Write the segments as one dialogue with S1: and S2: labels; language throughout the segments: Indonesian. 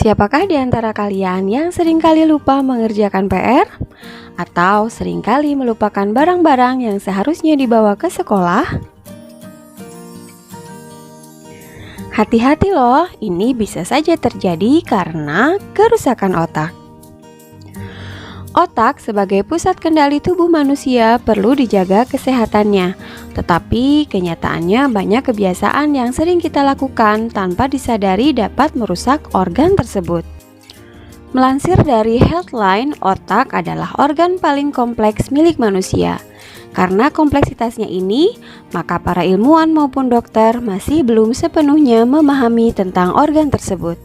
S1: Siapakah di antara kalian yang seringkali lupa mengerjakan PR? Atau seringkali melupakan barang-barang yang seharusnya dibawa ke sekolah? Hati-hati loh, ini bisa saja terjadi karena kerusakan otak. Otak sebagai pusat kendali tubuh manusia perlu dijaga kesehatannya. Tetapi kenyataannya banyak kebiasaan yang sering kita lakukan tanpa disadari dapat merusak organ tersebut. Melansir dari Healthline, otak adalah organ paling kompleks milik manusia. Karena kompleksitasnya ini, maka para ilmuwan maupun dokter masih belum sepenuhnya memahami tentang organ tersebut.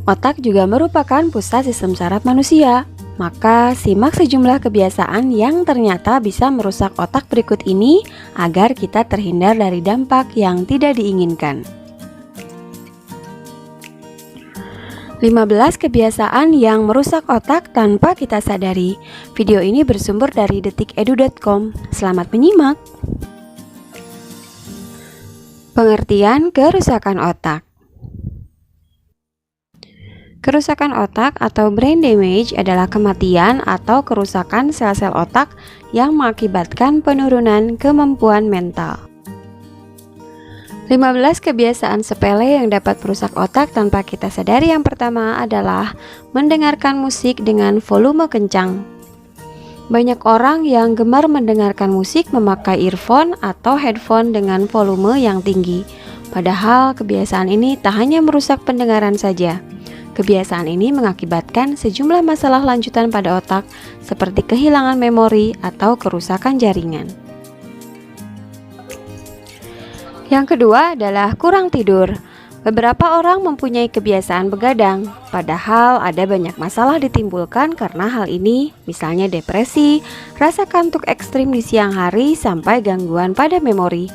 S1: Otak juga merupakan pusat sistem saraf manusia. Maka simak sejumlah kebiasaan yang ternyata bisa merusak otak berikut ini agar kita terhindar dari dampak yang tidak diinginkan. 15 kebiasaan yang merusak otak tanpa kita sadari. Video ini bersumber dari detikedu.com. Selamat menyimak. Pengertian kerusakan otak. Kerusakan otak atau brain damage adalah kematian atau kerusakan sel-sel otak yang mengakibatkan penurunan kemampuan mental. 15 kebiasaan sepele yang dapat merusak otak tanpa kita sadari. Yang pertama adalah mendengarkan musik dengan volume kencang. Banyak orang yang gemar mendengarkan musik memakai earphone atau headphone dengan volume yang tinggi. Padahal kebiasaan ini tak hanya merusak pendengaran saja. Kebiasaan ini mengakibatkan sejumlah masalah lanjutan pada otak seperti kehilangan memori atau kerusakan jaringan. Yang kedua adalah kurang tidur. Beberapa orang mempunyai kebiasaan begadang, padahal ada banyak masalah ditimbulkan karena hal ini, misalnya depresi, rasa kantuk ekstrim di siang hari, sampai gangguan pada memori.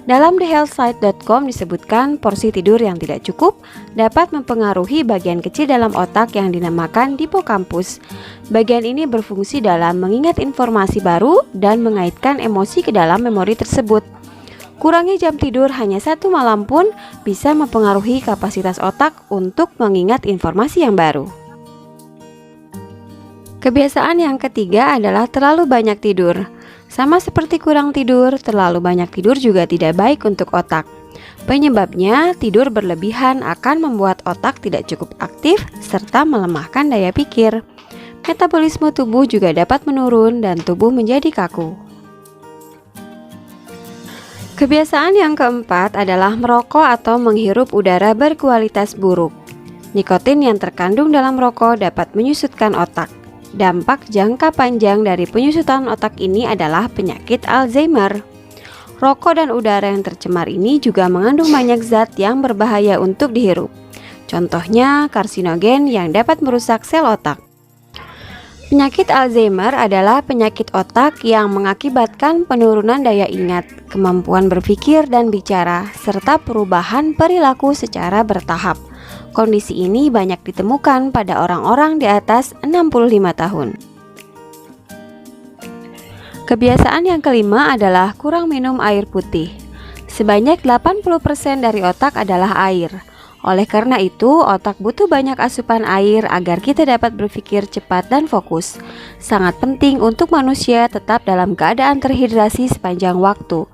S1: Dalam thehealthsite.com disebutkan porsi tidur yang tidak cukup dapat mempengaruhi bagian kecil dalam otak yang dinamakan hipokampus. Bagian ini berfungsi dalam mengingat informasi baru dan mengaitkan emosi ke dalam memori tersebut. Kurangnya jam tidur hanya 1 malam pun bisa mempengaruhi kapasitas otak untuk mengingat informasi yang baru. Kebiasaan yang ketiga adalah terlalu banyak tidur. Sama seperti kurang tidur, terlalu banyak tidur juga tidak baik untuk otak. Penyebabnya, tidur berlebihan akan membuat otak tidak cukup aktif serta melemahkan daya pikir. Metabolisme tubuh juga dapat menurun dan tubuh menjadi kaku. Kebiasaan yang keempat adalah merokok atau menghirup udara berkualitas buruk. Nikotin yang terkandung dalam rokok dapat menyusutkan otak. Dampak jangka panjang dari penyusutan otak ini adalah penyakit Alzheimer. Rokok dan udara yang tercemar ini juga mengandung banyak zat yang berbahaya untuk dihirup. Contohnya karsinogen yang dapat merusak sel otak. Penyakit Alzheimer adalah penyakit otak yang mengakibatkan penurunan daya ingat, kemampuan berpikir dan bicara, serta perubahan perilaku secara bertahap. Kondisi ini banyak ditemukan pada orang-orang di atas 65 tahun. Kebiasaan yang kelima adalah kurang minum air putih. Sebanyak 80% dari otak adalah air. Oleh karena itu, otak butuh banyak asupan air agar kita dapat berpikir cepat dan fokus. Sangat penting untuk manusia tetap dalam keadaan terhidrasi sepanjang waktu.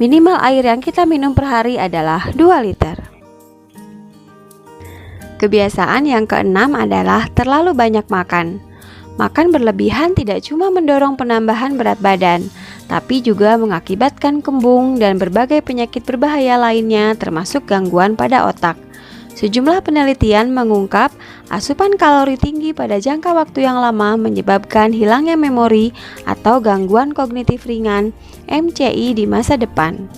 S1: Minimal air yang kita minum per hari adalah 2 liter. Kebiasaan yang keenam adalah terlalu banyak makan. Makan berlebihan tidak cuma mendorong penambahan berat badan, tapi juga mengakibatkan kembung dan berbagai penyakit berbahaya lainnya termasuk gangguan pada otak. Sejumlah penelitian mengungkap asupan kalori tinggi pada jangka waktu yang lama menyebabkan hilangnya memori atau gangguan kognitif ringan (MCI) di masa depan.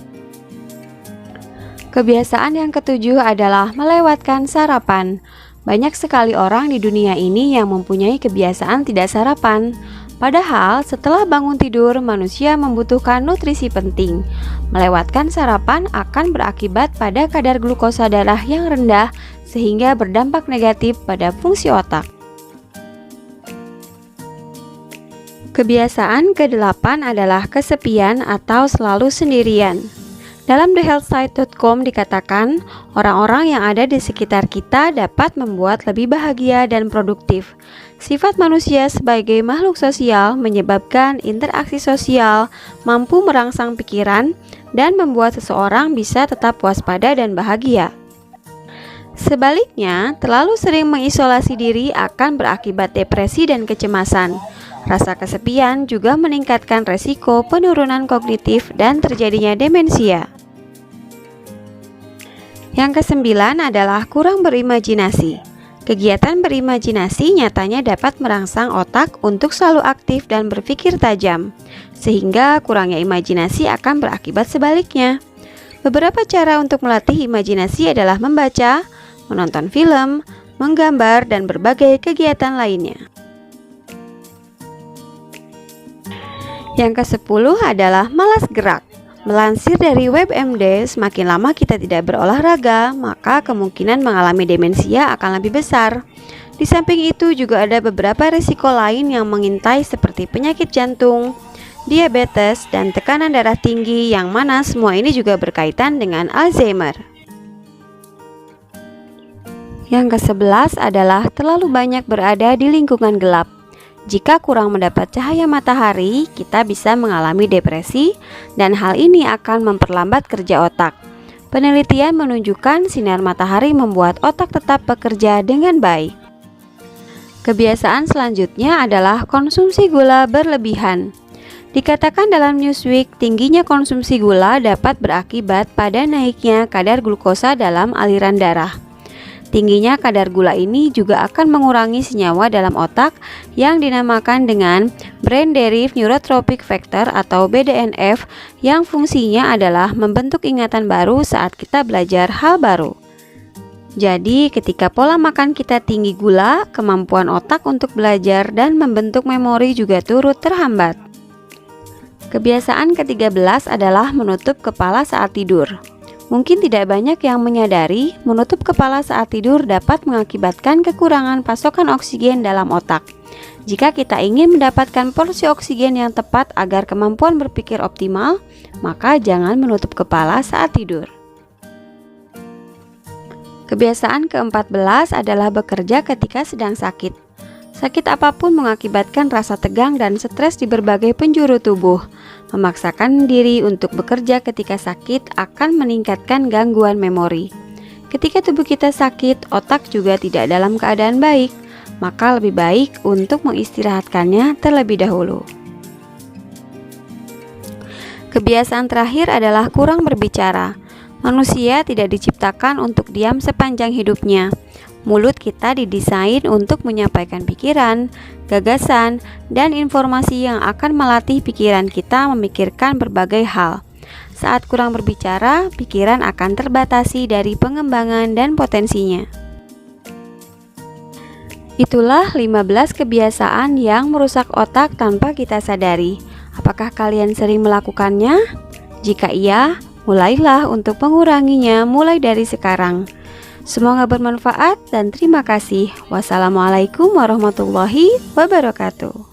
S1: Kebiasaan yang ketujuh adalah melewatkan sarapan. Banyak sekali orang di dunia ini yang mempunyai kebiasaan tidak sarapan. Padahal setelah bangun tidur, manusia membutuhkan nutrisi penting. Melewatkan sarapan akan berakibat pada kadar glukosa darah yang rendah sehingga berdampak negatif pada fungsi otak. Kebiasaan ke-8 adalah kesepian atau selalu sendirian. Dalam thehealthsite.com dikatakan, orang-orang yang ada di sekitar kita dapat membuat lebih bahagia dan produktif. Sifat manusia sebagai makhluk sosial menyebabkan interaksi sosial mampu merangsang pikiran dan membuat seseorang bisa tetap waspada dan bahagia. Sebaliknya, terlalu sering mengisolasi diri akan berakibat depresi dan kecemasan. Rasa kesepian juga meningkatkan resiko penurunan kognitif dan terjadinya demensia. Yang kesembilan adalah kurang berimajinasi. Kegiatan berimajinasi nyatanya dapat merangsang otak untuk selalu aktif dan berpikir tajam, sehingga kurangnya imajinasi akan berakibat sebaliknya. Beberapa cara untuk melatih imajinasi adalah membaca, menonton film, menggambar, dan berbagai kegiatan lainnya. Yang ke-10 adalah malas gerak. Melansir dari WebMD, semakin lama kita tidak berolahraga, maka kemungkinan mengalami demensia akan lebih besar. Di samping itu juga ada beberapa risiko lain yang mengintai seperti penyakit jantung, diabetes, dan tekanan darah tinggi, yang mana semua ini juga berkaitan dengan Alzheimer. Yang ke-11 adalah terlalu banyak berada di lingkungan gelap. Jika kurang mendapat cahaya matahari, kita bisa mengalami depresi dan hal ini akan memperlambat kerja otak. Penelitian menunjukkan sinar matahari membuat otak tetap bekerja dengan baik. Kebiasaan selanjutnya adalah konsumsi gula berlebihan. Dikatakan dalam Newsweek, tingginya konsumsi gula dapat berakibat pada naiknya kadar glukosa dalam aliran darah. Tingginya kadar gula ini juga akan mengurangi senyawa dalam otak yang dinamakan dengan Brain Derived Neurotrophic Factor atau BDNF, yang fungsinya adalah membentuk ingatan baru saat kita belajar hal baru. Jadi, ketika pola makan kita tinggi gula, kemampuan otak untuk belajar dan membentuk memori juga turut terhambat. Kebiasaan ke-13 adalah menutup kepala saat tidur. Mungkin tidak banyak yang menyadari, menutup kepala saat tidur dapat mengakibatkan kekurangan pasokan oksigen dalam otak. Jika kita ingin mendapatkan porsi oksigen yang tepat agar kemampuan berpikir optimal, maka jangan menutup kepala saat tidur. Kebiasaan ke-14 adalah bekerja ketika sedang sakit. Sakit apapun mengakibatkan rasa tegang dan stres di berbagai penjuru tubuh. Memaksakan diri untuk bekerja ketika sakit akan meningkatkan gangguan memori. Ketika tubuh kita sakit, otak juga tidak dalam keadaan baik, maka lebih baik untuk mengistirahatkannya terlebih dahulu. Kebiasaan terakhir adalah kurang berbicara. Manusia tidak diciptakan untuk diam sepanjang hidupnya. Mulut kita didesain untuk menyampaikan pikiran, gagasan, dan informasi yang akan melatih pikiran kita memikirkan berbagai hal. Saat kurang berbicara, pikiran akan terbatasi dari pengembangan dan potensinya. Itulah 15 kebiasaan yang merusak otak tanpa kita sadari. Apakah kalian sering melakukannya? Jika iya, mulailah untuk menguranginya mulai dari sekarang. Semoga bermanfaat dan terima kasih. Wassalamualaikum warahmatullahi wabarakatuh.